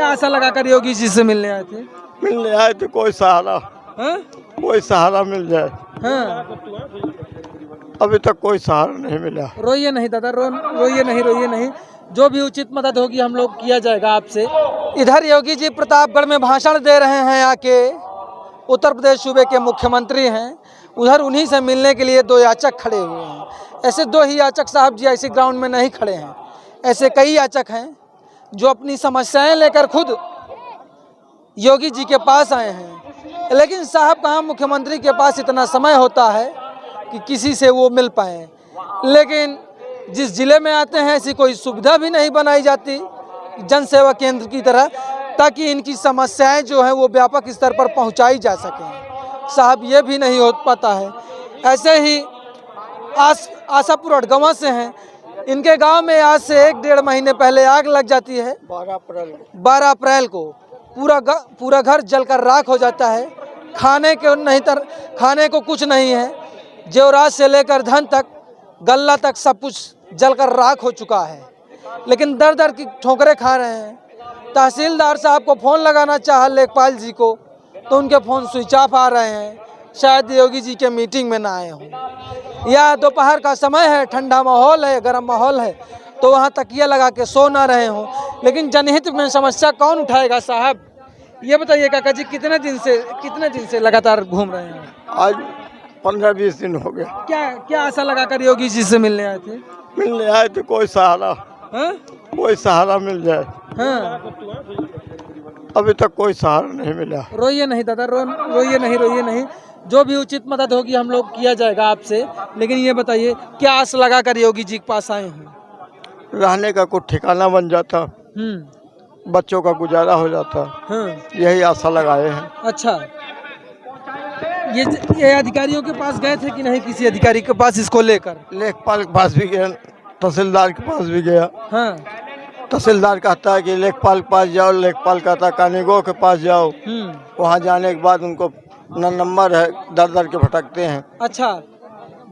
क्या आशा लगाकर योगी जी से मिलने आए थे? मिलने आए तो कोई सहारा, हाँ? कोई सहारा मिल जाए। हाँ। अभी तक कोई सहारा नहीं मिला। रोइए नहीं दादा, रोइए नहीं। जो भी उचित मदद होगी हम लोग किया जाएगा आपसे। इधर योगी जी प्रतापगढ़ में भाषण दे रहे हैं आके, उत्तर प्रदेश सूबे के मुख्यमंत्री हैं। उधर उन्हीं से मिलने के लिए दो याचक खड़े हुए हैं। ऐसे दो ही याचक साहब जी ऐसे ग्राउंड में नहीं खड़े हैं, ऐसे कई याचक हैं जो अपनी समस्याएं लेकर खुद योगी जी के पास आए हैं। लेकिन साहब कहाँ मुख्यमंत्री के पास इतना समय होता है कि किसी से वो मिल पाए। लेकिन जिस जिले में आते हैं ऐसी कोई सुविधा भी नहीं बनाई जाती जन सेवा केंद्र की तरह, ताकि इनकी समस्याएं जो हैं वो व्यापक स्तर पर पहुंचाई जा सकें। साहब ये भी नहीं हो पाता है। ऐसे ही आशापुर अड़गवा से हैं। इनके गांव में आज से 1-1.5 महीने पहले आग लग जाती है। 12 अप्रैल को पूरा घर जलकर राख हो जाता है। खाने को कुछ नहीं है। जेवरात से लेकर धन तक, गल्ला तक सब कुछ जलकर राख हो चुका है। लेकिन दर दर की ठोकरें खा रहे हैं। तहसीलदार साहब को फ़ोन लगाना चाहा लेखपाल जी को, तो उनके फ़ोन स्विच ऑफ आ रहे हैं। शायद योगी जी के मीटिंग में ना आए हों, या दोपहर का समय है, ठंडा माहौल है, गर्म माहौल है, तो वहाँ तकिया लगा के सो ना रहे हों। लेकिन जनहित में समस्या कौन उठाएगा साहब? ये बताइए काका जी, कितने दिन से लगातार घूम रहे हैं? आज 15-20 दिन हो गया। क्या आशा लगाकर योगी जी से मिलने आए थे? मिलने आए तो कोई सहारा, हाँ? कोई सहारा मिल जाए। हाँ। अभी तक कोई सहारा नहीं मिला। रोइए नहीं दादा, रोइए नहीं। जो भी उचित मदद होगी हम लोग किया जाएगा आपसे। लेकिन ये बताइए, क्या आस लगाकर योगी जी के पास आए हैं? रहने का कुछ ठिकाना बन जाता, बच्चों का गुजारा हो जाता। हाँ। यही आशा लगाए हैं। अच्छा, ये अधिकारियों के पास गए थे कि नहीं? किसी अधिकारी के पास इसको लेकर? लेखपाल के पास भी गया, तहसीलदार के पास भी गया। हाँ। तहसीलदार कहता है कि लेखपाल के पास जाओ, लेखपाल कहता है कानूनगो के पास जाओ। वहाँ जाने के बाद उनको न नंबर है, दर के भटकते हैं। अच्छा,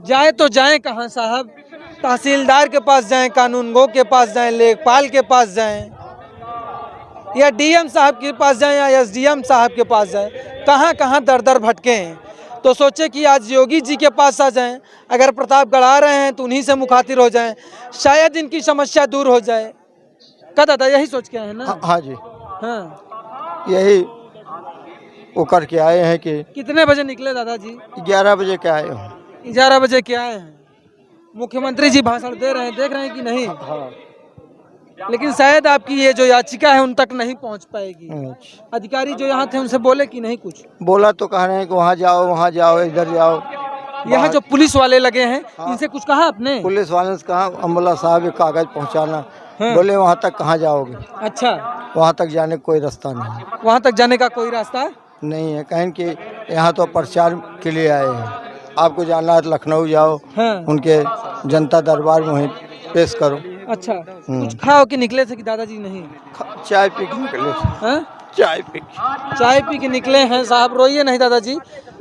जाए तो जाए कहाँ साहब? तहसीलदार के पास जाएं, कानूनगो के पास जाएं, लेखपाल के पास जाएं, या डीएम साहब के पास जाएं, या एसडीएम साहब के पास जाएं, कहाँ दर भटके हैं। तो सोचे कि आज योगी जी के पास आ जाएं। अगर प्रतापगढ़ आ रहे हैं तो उन्हीं से मुखातिब हो जाएं, शायद इनकी समस्या दूर हो जाए। का दादा यही सोच के आए हैं ना? हाँ जी, हाँ। यही वो करके आए हैं। कि कितने बजे निकले दादाजी? 11 बजे के आए हैं। 11 बजे के आए हैं। मुख्यमंत्री जी भाषण दे रहे हैं, देख रहे हैं कि नहीं? हाँ। लेकिन शायद आपकी ये जो याचिका है उन तक नहीं पहुंच पाएगी। अधिकारी जो यहाँ थे उनसे बोले कि नहीं? कुछ बोला तो कह रहे हैं कि वहाँ जाओ, इधर जाओ। यहाँ जो पुलिस वाले लगे हैं, इनसे कुछ कहा आपने? पुलिस वाले से कहा, अम्बुला साहब ये कागज पहुँचाना। बोले वहाँ तक कहाँ जाओगे? अच्छा, वहाँ तक जाने का कोई रास्ता नहीं। वहाँ तक जाने का कोई रास्ता नहीं है। कहें कि यहाँ तो प्रचार के लिए आए हैं, आपको जाना है तो लखनऊ जाओ। उनके जनता दरबार में वहीं पेश करो। अच्छा, कुछ खाओ के निकले थे कि दादाजी? नहीं, चाय पी के निकले थे। चाय पी के निकले हैं साहब। रोइए नहीं दादाजी,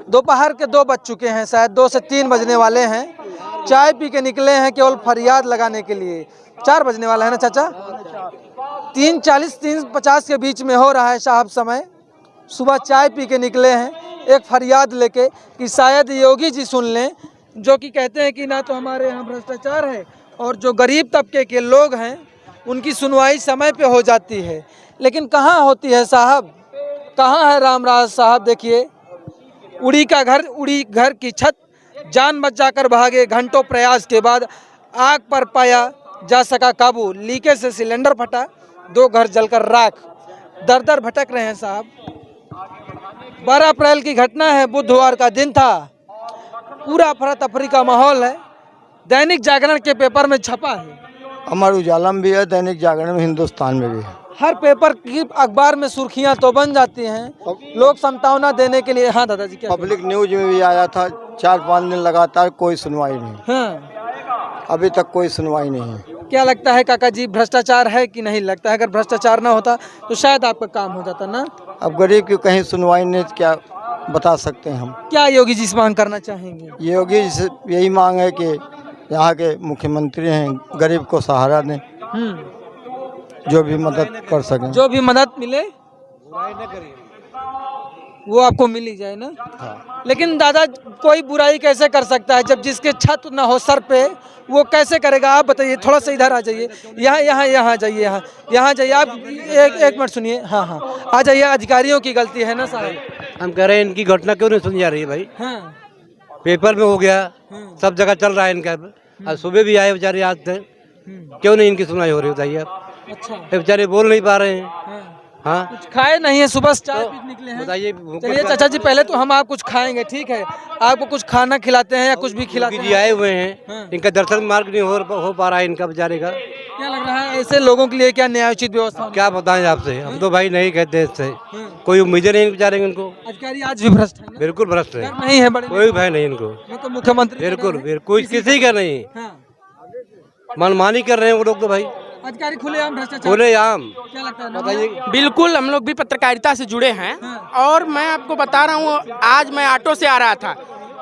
दोपहर के 2 बज चुके हैं, शायद 2 से 3 बजने वाले हैं। चाय पी के निकले हैं केवल फरियाद लगाने के लिए। 4 बजने वाला है ना चाचा? 3:40-3:50 के बीच में हो रहा है साहब समय। सुबह चाय पी के निकले हैं एक फरियाद लेके कि शायद योगी जी सुन लें, जो कि कहते हैं कि ना तो हमारे यहाँ भ्रष्टाचार है, और जो गरीब तबके के लोग हैं उनकी सुनवाई समय पे हो जाती है। लेकिन कहाँ होती है साहब? कहाँ है रामराज साहब? देखिए, उड़ी घर की छत, जान बचाकर भागे, घंटों प्रयास के बाद आग पर पाया जा सका काबू। लीकेज से सिलेंडर फटा, 2 घर जलकर राख। दर भटक रहे हैं साहब। 12 अप्रैल की घटना है, बुधवार का दिन था। पूरा अफरा तफरी का माहौल है। दैनिक जागरण के पेपर में छपा है, अमर उजाला में भी है, दैनिक जागरण में, हिंदुस्तान में भी है। हर पेपर की अखबार में सुर्खियां तो बन जाती हैं। लोग संतावना देने के लिए। हाँ दादाजी, क्या? पब्लिक न्यूज में भी आया था। 4-5 दिन लगातार कोई सुनवाई नहीं। हाँ, अभी तक कोई सुनवाई नहीं है। क्या लगता है काका जी, भ्रष्टाचार है कि नहीं लगता है? अगर भ्रष्टाचार ना होता तो शायद आपका काम हो जाता ना। अब गरीब की कहीं सुनवाई नहीं, क्या बता सकते हैं हम? क्या योगी जी से मांग करना चाहेंगे? योगी जी से यही मांग है कि यहाँ के मुख्यमंत्री हैं, गरीब को सहारा दें। जो भी मदद कर सकें। जो भी मदद मिले वो आपको मिल ही जाए ना। हाँ। लेकिन दादा कोई बुराई कैसे कर सकता है जब जिसके छत ना हो सर पे, वो कैसे करेगा? आप बताइए, थोड़ा सा इधर आ जाइए, यहाँ जाइए, यहाँ जाइए आप। एक मिनट सुनिए, हाँ आ जाइए। अधिकारियों की गलती है ना साहब। हम कह रहे हैं इनकी घटना क्यों नहीं सुनी जा रही है भाई? हाँ पेपर में हो गया, सब जगह चल रहा है इनका। आज सुबह भी आए बेचारे, आज थे, क्यों नहीं इनकी सुनाई हो रही बताइए आप? अच्छा। ये बेचारे बोल नहीं पा रहे हैं। हाँ, कुछ खाए नहीं है, सुबह से चाय पी निकले हैं। बताइए। चलिए चाचा जी, पहले तो हम आप कुछ खाएंगे, ठीक है? आपको कुछ खाना खिलाते हैं या कुछ भी खिलाते योगी हैं? जी आए हुए हैं, हाँ। इनका दर्शन मार्ग नहीं हो पा रहा है इनका बेचारे का। क्या लग रहा है ऐसे लोगों के लिए क्या न्यायोचित व्यवस्था होनी क्या बताएं आपसे, हम तो भाई नहीं कहते इससे, चाहिए? कोई उम्मीद नहीं बेचारे इनको। अधिकारी आज भी भ्रष्ट है ना? बिल्कुल भ्रष्ट है, डर नहीं है बड़े कोई भय नहीं इनको। वो तो मुख्यमंत्री बिल्कुल कोई किसी का नहीं, हाँ। मनमानी कर रहे हैं वो लोग तो भाई, अधिकारी खुलेआम भ्रष्टाचार। खुले आम। क्या लगता है? बताइए। बिल्कुल, हम लोग भी पत्रकारिता से जुड़े हैं और मैं आपको बता रहा हूँ, आज मैं ऑटो से आ रहा था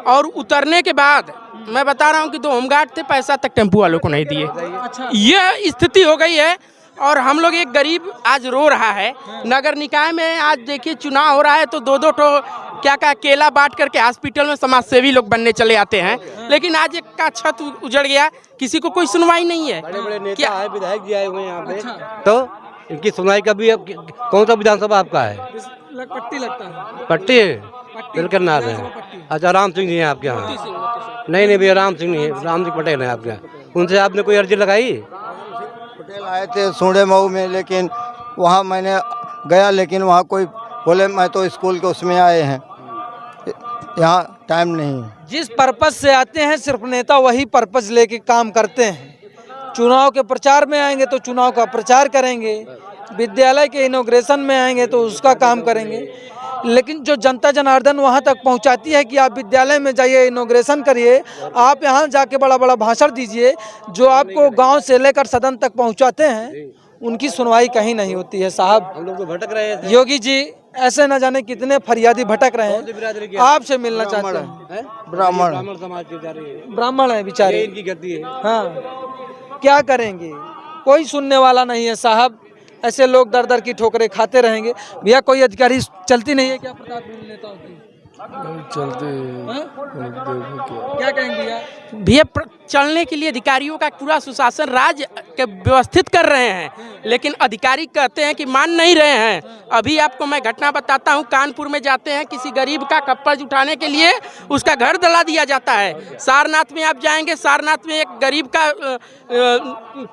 और उतरने के बाद मैं बता रहा हूँ कि 2 होमगार्ड थे, पैसा तक टेम्पू वालों को नहीं दिए। अच्छा। यह स्थिति हो गई है और हम लोग, एक गरीब आज रो रहा है। नगर निकाय में आज देखिए चुनाव हो रहा है तो 2-2 ठो क्या केला बांट करके हॉस्पिटल में समाजसेवी लोग बनने चले आते हैं, लेकिन आज एक का छत उजड़ गया, किसी को कोई सुनवाई नहीं है। बड़े नेता क्या? आए, विधायक जी आए हुए हैं यहाँ पे, अच्छा। तो इनकी सुनाई कभी अब कौन सा विधानसभा आपका है? पट्टी लगता है। पट्टी है, बिल्कुल ना है। अच्छा, राम सिंह जी हैं आपके यहाँ? नहीं भैया, राम सिंह नहीं है, राम सिंह पटेल है आपके यहाँ। उनसे आपने कोई अर्जी लगाई? पटेल आए थे सोंडे मऊ में, लेकिन वहाँ मैंने गया, लेकिन वहाँ कोई बोले मैं तो स्कूल के उसमें आए हैं, यहाँ टाइम नहीं है। जिस पर्पज से आते हैं सिर्फ नेता वही पर्पज लेके काम करते हैं। चुनाव के प्रचार में आएंगे तो चुनाव का प्रचार करेंगे, विद्यालय के इनॉग्रेशन में आएंगे तो उसका काम करेंगे, लेकिन जो जनता जनार्दन वहाँ तक पहुँचाती है कि आप विद्यालय में जाइए, इनॉग्रेशन करिए, आप यहाँ जाके बड़ा बड़ा भाषण दीजिए, जो आपको गांव से लेकर सदन तक पहुँचाते हैं, उनकी सुनवाई कहीं नहीं होती है साहब। हम लोग तो भटक रहे हैं। योगी जी ऐसे न जाने कितने फरियादी भटक रहे हैं, आपसे मिलना चाहते हैं। ब्राह्मण समाज के बेचारे हैं। ब्राह्मण है बेचारे, इनकी गलती है। हाँ, क्या करेंगे? कोई सुनने वाला नहीं है साहब। ऐसे लोग दर दर की ठोकरें खाते रहेंगे। भैया कोई अधिकारी चलती नहीं है क्या प्रतापगढ़ नेताओं की? चलते क्या कहेंगे भैया? भैया चलने के लिए अधिकारियों का पूरा सुशासन राज्य के व्यवस्थित कर रहे हैं, लेकिन अधिकारी कहते हैं कि मान नहीं रहे हैं। अभी आपको मैं घटना बताता हूं, कानपुर में जाते हैं, किसी गरीब का कप्पड़ उठाने के लिए उसका घर दला दिया जाता है। सारनाथ में आप जाएंगे, सारनाथ में एक गरीब का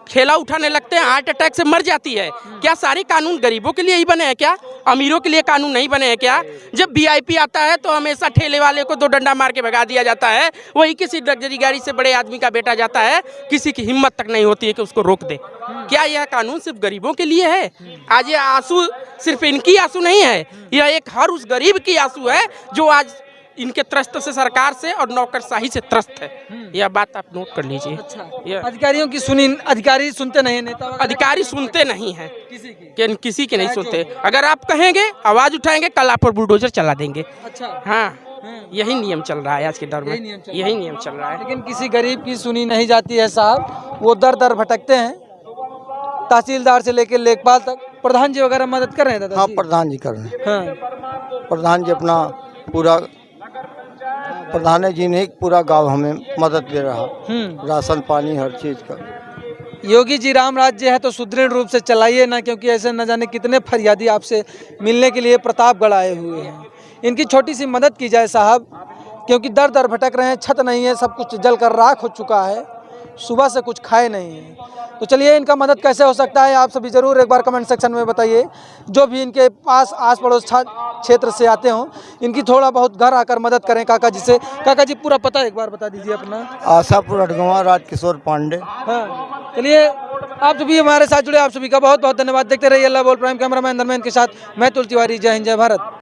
ठेला उठाने लगते हैं, हार्ट अटैक से मर जाती है। क्या सारे कानून गरीबों के लिए ही बने हैं क्या? अमीरों के लिए कानून नहीं बने हैं क्या? जब वीआईपी आता है तो हमेशा ठेले वाले को 2 डंडा मार के भगा दिया जाता है, वही किसी लग्जरी गाड़ी से बड़े आदमी का बेटा जाता है, किसी की हिम्मत तक नहीं होती है कि उसको रोक दे। क्या यह कानून सिर्फ गरीबों के लिए है? आज ये आंसू सिर्फ इनकी आंसू नहीं है, यह एक हर उस गरीब की आंसू है जो आज इनके त्रस्त से, सरकार से और नौकरशाही से त्रस्त है। यह बात आप नोट कर लीजिए। अच्छा, अधिकारियों की सुनी, अधिकारी सुनते नहीं है, नेता अधिकारी सुनते नहीं हैं, किसी की नहीं चाहे सुनते। अगर आप कहेंगे, आवाज उठाएंगे, कल आप पर बुलडोजर चला देंगे। अच्छा, हाँ, यही नियम चल रहा है आज के दौर में, यही नियम चल रहा है। लेकिन किसी गरीब की सुनी नहीं जाती है साहब। वो दर दर भटकते हैं, तहसीलदार से लेकर लेखपाल तक। प्रधान जी वगैरह मदद कर रहे हैं दादा? हाँ, प्रधान जी कर रहे हैं। हाँ, प्रधान जी अपना पूरा, प्रधान जी ने पूरा गांव हमें मदद दे रहा, राशन पानी हर चीज़ का। योगी जी राम राज्य है तो सुदृढ़ रूप से चलाइए ना, क्योंकि ऐसे न जाने कितने फरियादी आपसे मिलने के लिए प्रतापगढ़ आए हुए हैं। इनकी छोटी सी मदद की जाए साहब, क्योंकि दर दर भटक रहे हैं, छत नहीं है, सब कुछ जल कर राख हो चुका है, सुबह से कुछ खाए नहीं है। तो चलिए इनका मदद कैसे हो सकता है, आप सभी ज़रूर एक बार कमेंट सेक्शन में बताइए। जो भी इनके पास आस पड़ोस क्षेत्र से आते हों, इनकी थोड़ा बहुत घर आकर मदद करें। काका जी से, काका जी पूरा पता एक बार बता दीजिए अपना। आशापुर अटगवा, राजकिशोर पांडे। हाँ, चलिए आप सभी हमारे साथ जुड़े, आप सभी का बहुत बहुत धन्यवाद। देखते रहिए अल्लाह बोल प्राइम। कैमरामैन धर्मेंद्र के साथ मैं तुल तिवारी। जय हिंद, जय भारत।